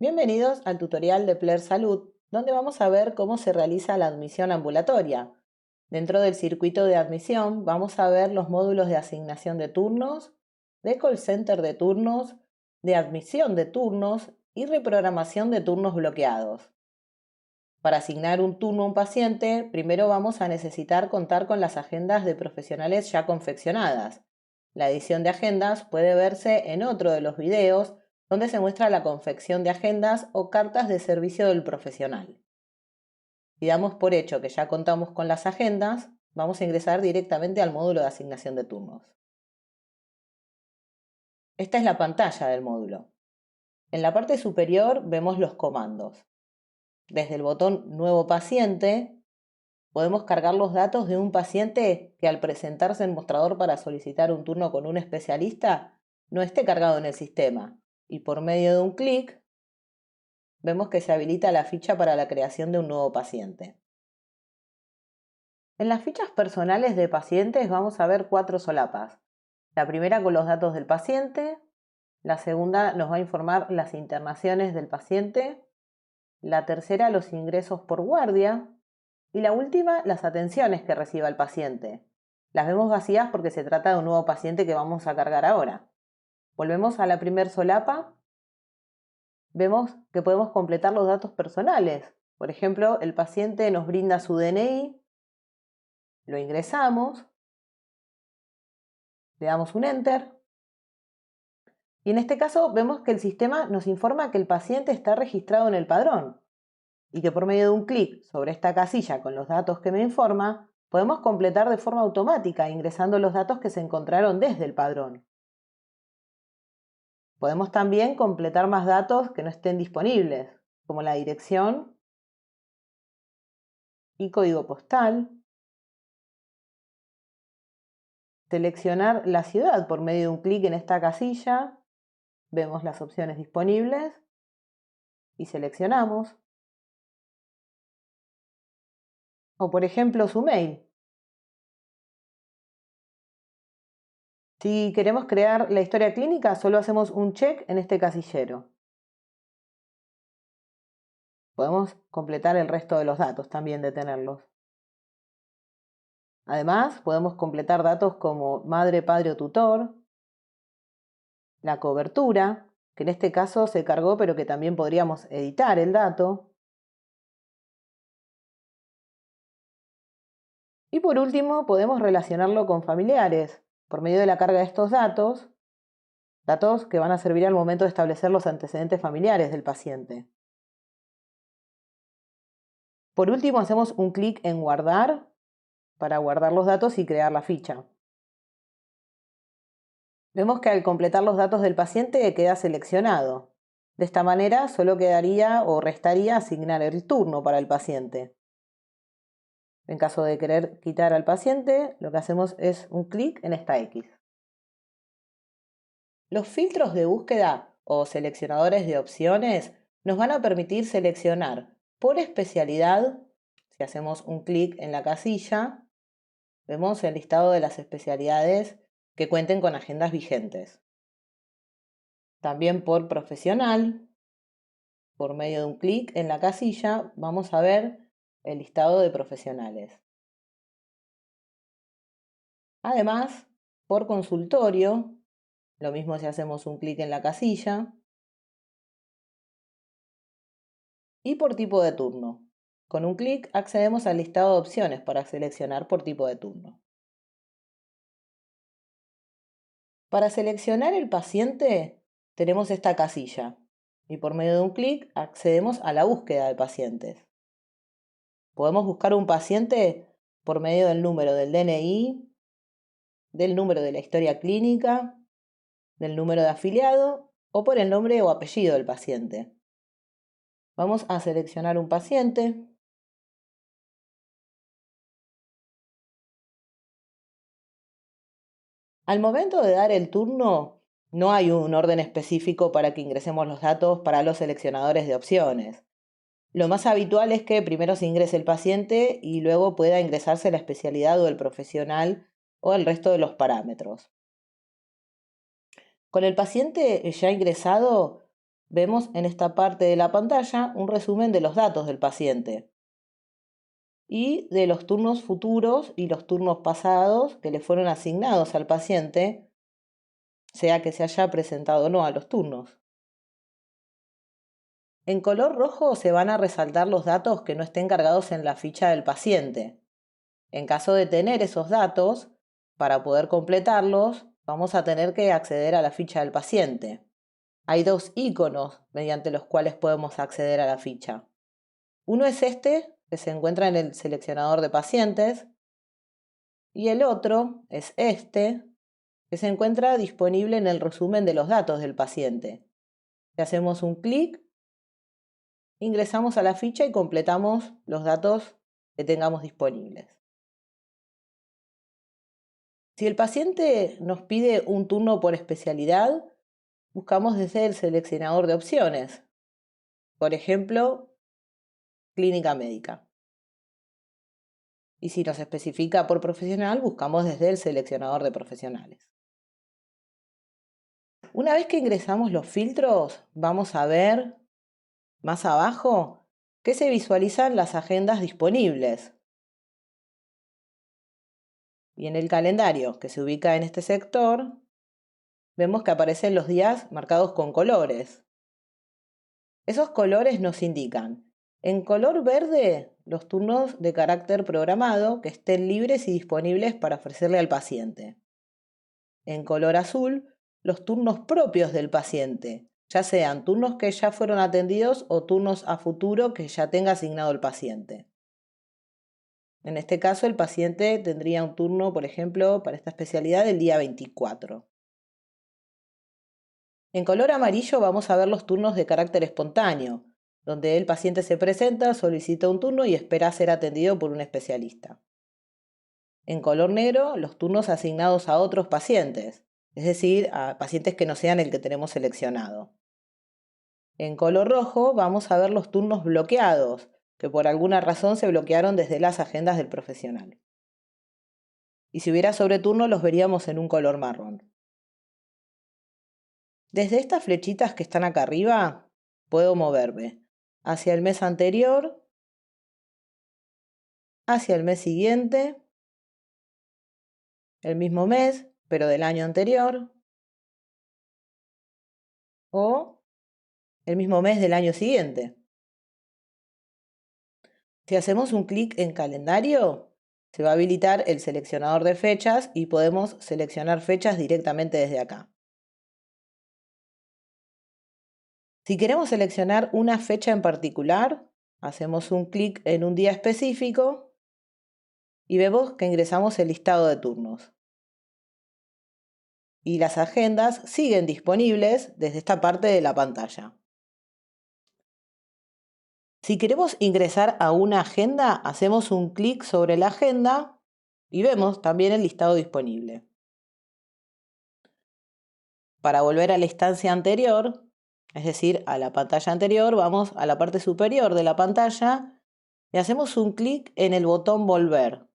Bienvenidos al tutorial de Pler Salud, donde vamos a ver cómo se realiza la admisión ambulatoria. Dentro del circuito de admisión vamos a ver los módulos de asignación de turnos, de call center de turnos, de admisión de turnos y reprogramación de turnos bloqueados. Para asignar un turno a un paciente, primero vamos a necesitar contar con las agendas de profesionales ya confeccionadas. La edición de agendas puede verse en otro de los videos donde se muestra la confección de agendas o cartas de servicio del profesional. Si damos por hecho que ya contamos con las agendas, vamos a ingresar directamente al módulo de asignación de turnos. Esta es la pantalla del módulo. En la parte superior vemos los comandos. Desde el botón Nuevo paciente, podemos cargar los datos de un paciente que al presentarse en mostrador para solicitar un turno con un especialista no esté cargado en el sistema y por medio de un clic vemos que se habilita la ficha para la creación de un nuevo paciente. En las fichas personales de pacientes vamos a ver 4 solapas. La primera con los datos del paciente, la segunda nos va a informar las internaciones del paciente, la tercera los ingresos por guardia y la última las atenciones que reciba el paciente. Las vemos vacías porque se trata de un nuevo paciente que vamos a cargar ahora. Volvemos a la primer solapa. Vemos que podemos completar los datos personales. Por ejemplo, el paciente nos brinda su DNI, lo ingresamos, le damos un Enter y en este caso vemos que el sistema nos informa que el paciente está registrado en el padrón y que por medio de un clic sobre esta casilla con los datos que me informa, podemos completar de forma automática ingresando los datos que se encontraron desde el padrón. Podemos también completar más datos que no estén disponibles, como la dirección y código postal. Seleccionar la ciudad por medio de un clic en esta casilla. Vemos las opciones disponibles y seleccionamos. O por ejemplo su mail. Si queremos crear la historia clínica, solo hacemos un check en este casillero. Podemos completar el resto de los datos también de tenerlos. Además, podemos completar datos como madre, padre o tutor, la cobertura, que en este caso se cargó pero que también podríamos editar el dato. Y por último, podemos relacionarlo con familiares por medio de la carga de estos datos que van a servir al momento de establecer los antecedentes familiares del paciente. Por último, hacemos un clic en guardar para guardar los datos y crear la ficha. Vemos que al completar los datos del paciente queda seleccionado. De esta manera solo quedaría o restaría asignar el turno para el paciente. En caso de querer quitar al paciente, lo que hacemos es un clic en esta X. Los filtros de búsqueda o seleccionadores de opciones nos van a permitir seleccionar por especialidad. Si hacemos un clic en la casilla, vemos el listado de las especialidades que cuenten con agendas vigentes. También por profesional, por medio de un clic en la casilla, vamos a ver el listado de profesionales. Además, por consultorio, lo mismo si hacemos un clic en la casilla. Y por tipo de turno. Con un clic accedemos al listado de opciones para seleccionar por tipo de turno. Para seleccionar el paciente tenemos esta casilla y por medio de un clic accedemos a la búsqueda de pacientes. Podemos buscar un paciente por medio del número del DNI, del número de la historia clínica, del número de afiliado o por el nombre o apellido del paciente. Vamos a seleccionar un paciente. Al momento de dar el turno, no hay un orden específico para que ingresemos los datos para los seleccionadores de opciones. Lo más habitual es que primero se ingrese el paciente y luego pueda ingresarse la especialidad o el profesional o el resto de los parámetros. Con el paciente ya ingresado, vemos en esta parte de la pantalla un resumen de los datos del paciente y de los turnos futuros y los turnos pasados que le fueron asignados al paciente, sea que se haya presentado o no a los turnos. En color rojo se van a resaltar los datos que no estén cargados en la ficha del paciente. En caso de tener esos datos, para poder completarlos, vamos a tener que acceder a la ficha del paciente. Hay dos iconos mediante los cuales podemos acceder a la ficha. Uno es este, que se encuentra en el seleccionador de pacientes, y el otro es este, que se encuentra disponible en el resumen de los datos del paciente. Si hacemos un clic, ingresamos a la ficha y completamos los datos que tengamos disponibles. Si el paciente nos pide un turno por especialidad, buscamos desde el seleccionador de opciones. Por ejemplo, clínica médica. Y si nos especifica por profesional, buscamos desde el seleccionador de profesionales. Una vez que ingresamos los filtros, vamos a ver más abajo que se visualizan las agendas disponibles. Y en el calendario que se ubica en este sector, vemos que aparecen los días marcados con colores. Esos colores nos indican, en color verde, los turnos de carácter programado que estén libres y disponibles para ofrecerle al paciente. En color azul, los turnos propios del paciente, ya sean turnos que ya fueron atendidos o turnos a futuro que ya tenga asignado el paciente. En este caso, el paciente tendría un turno, por ejemplo, para esta especialidad el día 24. En color amarillo vamos a ver los turnos de carácter espontáneo, donde el paciente se presenta, solicita un turno y espera ser atendido por un especialista. En color negro, los turnos asignados a otros pacientes, es decir, a pacientes que no sean el que tenemos seleccionado. En color rojo vamos a ver los turnos bloqueados, que por alguna razón se bloquearon desde las agendas del profesional. Y si hubiera sobreturno los veríamos en un color marrón. Desde estas flechitas que están acá arriba, puedo moverme hacia el mes anterior, hacia el mes siguiente, el mismo mes, pero del año anterior, o el mismo mes del año siguiente. Si hacemos un clic en calendario, se va a habilitar el seleccionador de fechas y podemos seleccionar fechas directamente desde acá. Si queremos seleccionar una fecha en particular, hacemos un clic en un día específico y vemos que ingresamos el listado de turnos. Y las agendas siguen disponibles desde esta parte de la pantalla. Si queremos ingresar a una agenda, hacemos un clic sobre la agenda y vemos también el listado disponible. Para volver a la instancia anterior, es decir, a la pantalla anterior, vamos a la parte superior de la pantalla y hacemos un clic en el botón Volver.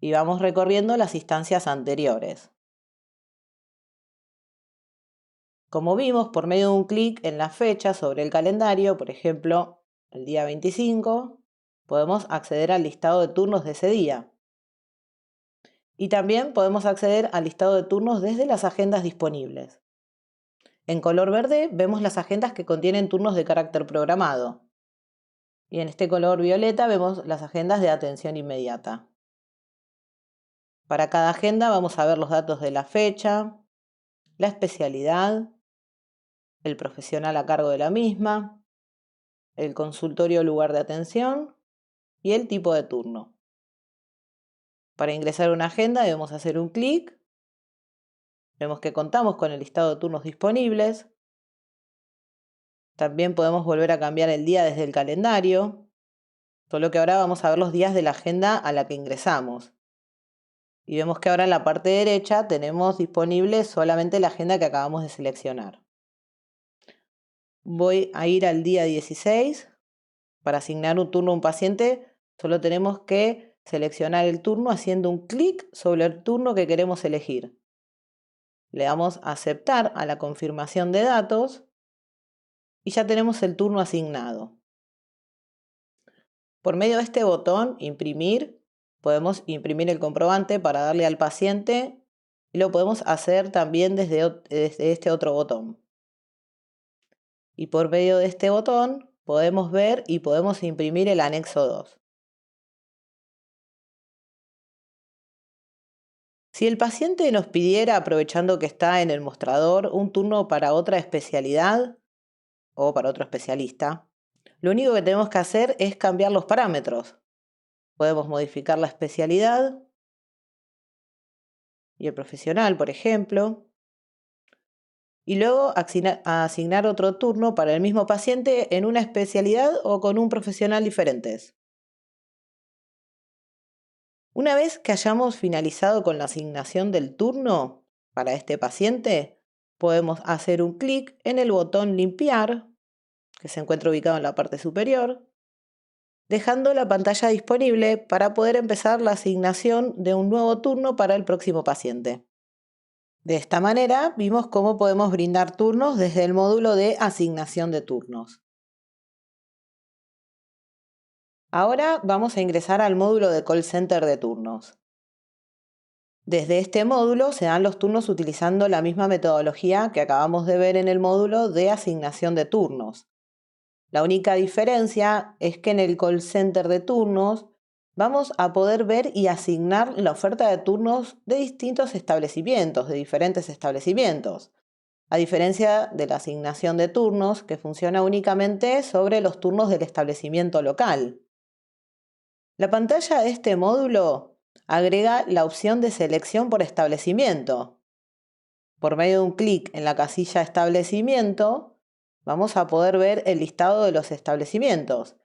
Y vamos recorriendo las instancias anteriores. Como vimos, por medio de un clic en la fecha sobre el calendario, por ejemplo, el día 25, podemos acceder al listado de turnos de ese día. Y también podemos acceder al listado de turnos desde las agendas disponibles. En color verde vemos las agendas que contienen turnos de carácter programado. Y en este color violeta vemos las agendas de atención inmediata. Para cada agenda vamos a ver los datos de la fecha, la especialidad, el profesional a cargo de la misma, el consultorio o lugar de atención y el tipo de turno. Para ingresar a una agenda debemos hacer un clic. Vemos que contamos con el listado de turnos disponibles. También podemos volver a cambiar el día desde el calendario, solo que ahora vamos a ver los días de la agenda a la que ingresamos. Y vemos que ahora en la parte derecha tenemos disponible solamente la agenda que acabamos de seleccionar. Voy a ir al día 16. Para asignar un turno a un paciente, solo tenemos que seleccionar el turno haciendo un clic sobre el turno que queremos elegir. Le damos a aceptar a la confirmación de datos y ya tenemos el turno asignado. Por medio de este botón, imprimir, podemos imprimir el comprobante para darle al paciente y lo podemos hacer también desde este otro botón. Y por medio de este botón podemos ver y podemos imprimir el anexo 2. Si el paciente nos pidiera, aprovechando que está en el mostrador, un turno para otra especialidad o para otro especialista, lo único que tenemos que hacer es cambiar los parámetros. Podemos modificar la especialidad y el profesional, por ejemplo, y luego asignar otro turno para el mismo paciente en una especialidad o con un profesional diferentes. Una vez que hayamos finalizado con la asignación del turno para este paciente, podemos hacer un clic en el botón limpiar, que se encuentra ubicado en la parte superior, dejando la pantalla disponible para poder empezar la asignación de un nuevo turno para el próximo paciente. De esta manera vimos cómo podemos brindar turnos desde el módulo de asignación de turnos. Ahora vamos a ingresar al módulo de call center de turnos. Desde este módulo se dan los turnos utilizando la misma metodología que acabamos de ver en el módulo de asignación de turnos. La única diferencia es que en el call center de turnos vamos a poder ver y asignar la oferta de turnos de distintos establecimientos, de diferentes establecimientos, a diferencia de la asignación de turnos que funciona únicamente sobre los turnos del establecimiento local. La pantalla de este módulo agrega la opción de selección por establecimiento. Por medio de un clic en la casilla Establecimiento, vamos a poder ver el listado de los establecimientos,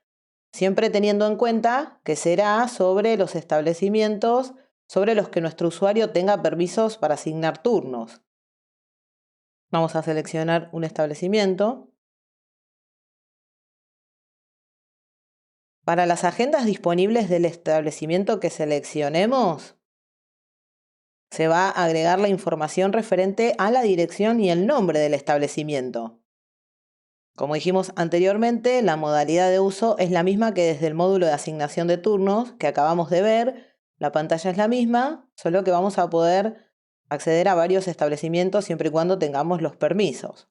siempre teniendo en cuenta que será sobre los establecimientos sobre los que nuestro usuario tenga permisos para asignar turnos. Vamos a seleccionar un establecimiento. Para las agendas disponibles del establecimiento que seleccionemos, se va a agregar la información referente a la dirección y el nombre del establecimiento. Como dijimos anteriormente, la modalidad de uso es la misma que desde el módulo de asignación de turnos que acabamos de ver. La pantalla es la misma, solo que vamos a poder acceder a varios establecimientos siempre y cuando tengamos los permisos.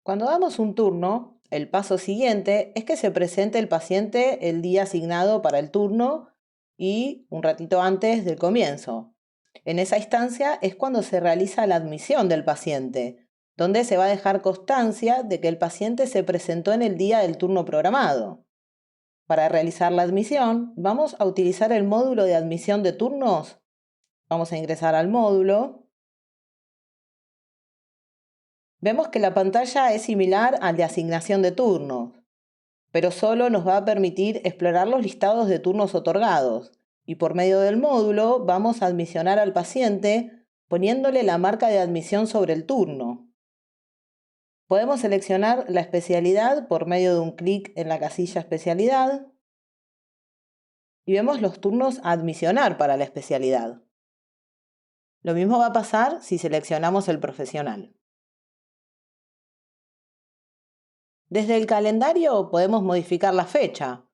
Cuando damos un turno, el paso siguiente es que se presente el paciente el día asignado para el turno y un ratito antes del comienzo. En esa instancia es cuando se realiza la admisión del paciente, donde se va a dejar constancia de que el paciente se presentó en el día del turno programado. Para realizar la admisión, vamos a utilizar el módulo de admisión de turnos. Vamos a ingresar al módulo. Vemos que la pantalla es similar al de asignación de turnos, pero solo nos va a permitir explorar los listados de turnos otorgados, y por medio del módulo vamos a admisionar al paciente poniéndole la marca de admisión sobre el turno. Podemos seleccionar la especialidad por medio de un clic en la casilla especialidad y vemos los turnos a admisionar para la especialidad. Lo mismo va a pasar si seleccionamos el profesional. Desde el calendario podemos modificar la fecha.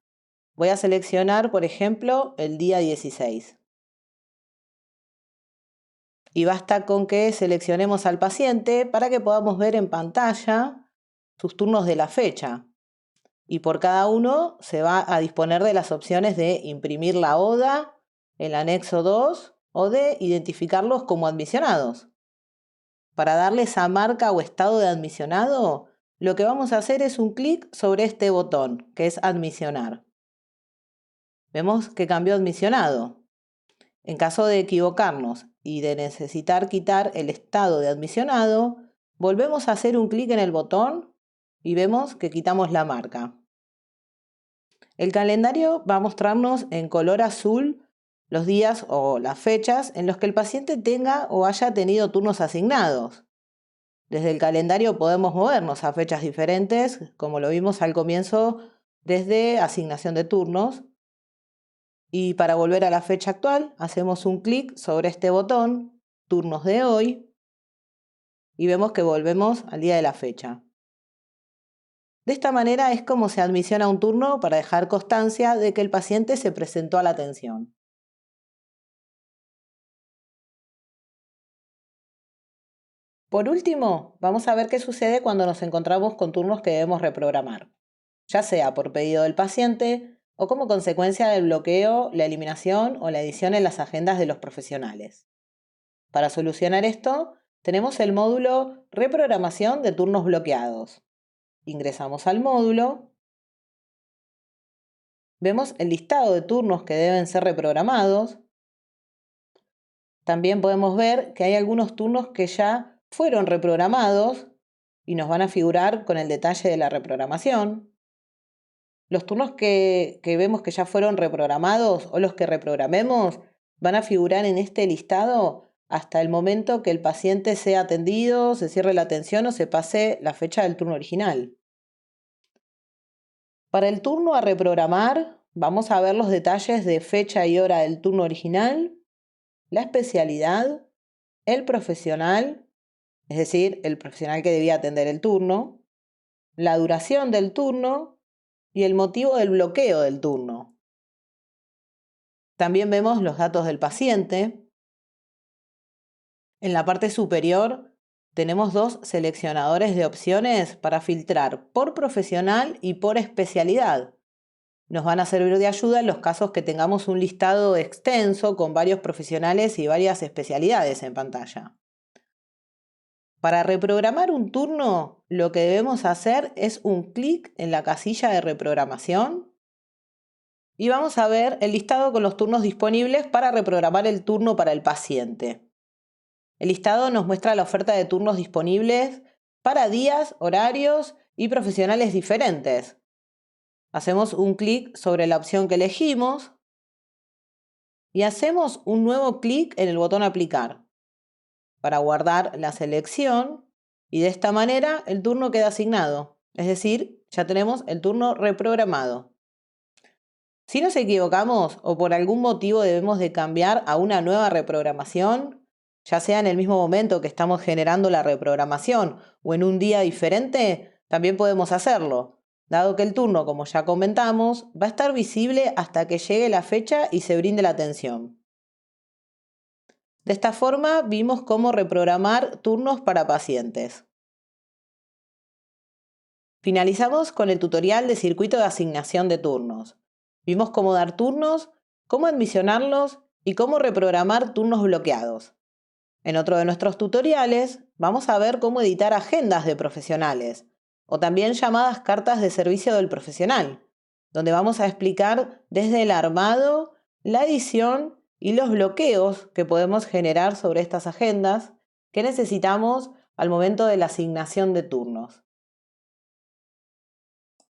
Voy a seleccionar, por ejemplo, el día 16. Y basta con que seleccionemos al paciente para que podamos ver en pantalla sus turnos de la fecha. Y por cada uno se va a disponer de las opciones de imprimir la ODA, el anexo 2 o de identificarlos como admisionados. Para darle esa marca o estado de admisionado, lo que vamos a hacer es un clic sobre este botón, que es admisionar. Vemos que cambió a admisionado. En caso de equivocarnos y de necesitar quitar el estado de admisionado, volvemos a hacer un clic en el botón y vemos que quitamos la marca. El calendario va a mostrarnos en color azul los días o las fechas en los que el paciente tenga o haya tenido turnos asignados. Desde el calendario podemos movernos a fechas diferentes, como lo vimos al comienzo desde asignación de turnos. Y para volver a la fecha actual, hacemos un clic sobre este botón, turnos de hoy, y vemos que volvemos al día de la fecha. De esta manera es como se admisiona un turno para dejar constancia de que el paciente se presentó a la atención. Por último, vamos a ver qué sucede cuando nos encontramos con turnos que debemos reprogramar, ya sea por pedido del paciente o como consecuencia del bloqueo, la eliminación o la edición en las agendas de los profesionales. Para solucionar esto, tenemos el módulo Reprogramación de turnos bloqueados. Ingresamos al módulo, vemos el listado de turnos que deben ser reprogramados. También podemos ver que hay algunos turnos que ya fueron reprogramados y nos van a figurar con el detalle de la reprogramación. Los turnos que vemos que ya fueron reprogramados o los que reprogramemos van a figurar en este listado hasta el momento que el paciente sea atendido, se cierre la atención o se pase la fecha del turno original. Para el turno a reprogramar, vamos a ver los detalles de fecha y hora del turno original, la especialidad, el profesional, es decir, el profesional que debía atender el turno, la duración del turno y el motivo del bloqueo del turno. También vemos los datos del paciente. En la parte superior tenemos dos seleccionadores de opciones para filtrar por profesional y por especialidad. Nos van a servir de ayuda en los casos que tengamos un listado extenso con varios profesionales y varias especialidades en pantalla. Para reprogramar un turno, lo que debemos hacer es un clic en la casilla de reprogramación y vamos a ver el listado con los turnos disponibles para reprogramar el turno para el paciente. El listado nos muestra la oferta de turnos disponibles para días, horarios y profesionales diferentes. Hacemos un clic sobre la opción que elegimos y hacemos un nuevo clic en el botón aplicar para guardar la selección y de esta manera el turno queda asignado, es decir, ya tenemos el turno reprogramado. Si nos equivocamos o por algún motivo debemos de cambiar a una nueva reprogramación, ya sea en el mismo momento que estamos generando la reprogramación o en un día diferente, también podemos hacerlo, dado que el turno, como ya comentamos, va a estar visible hasta que llegue la fecha y se brinde la atención. De esta forma vimos cómo reprogramar turnos para pacientes. Finalizamos con el tutorial de circuito de asignación de turnos. Vimos cómo dar turnos, cómo admisionarlos y cómo reprogramar turnos bloqueados. En otro de nuestros tutoriales vamos a ver cómo editar agendas de profesionales o también llamadas cartas de servicio del profesional, donde vamos a explicar desde el armado, la edición y los bloqueos que podemos generar sobre estas agendas que necesitamos al momento de la asignación de turnos.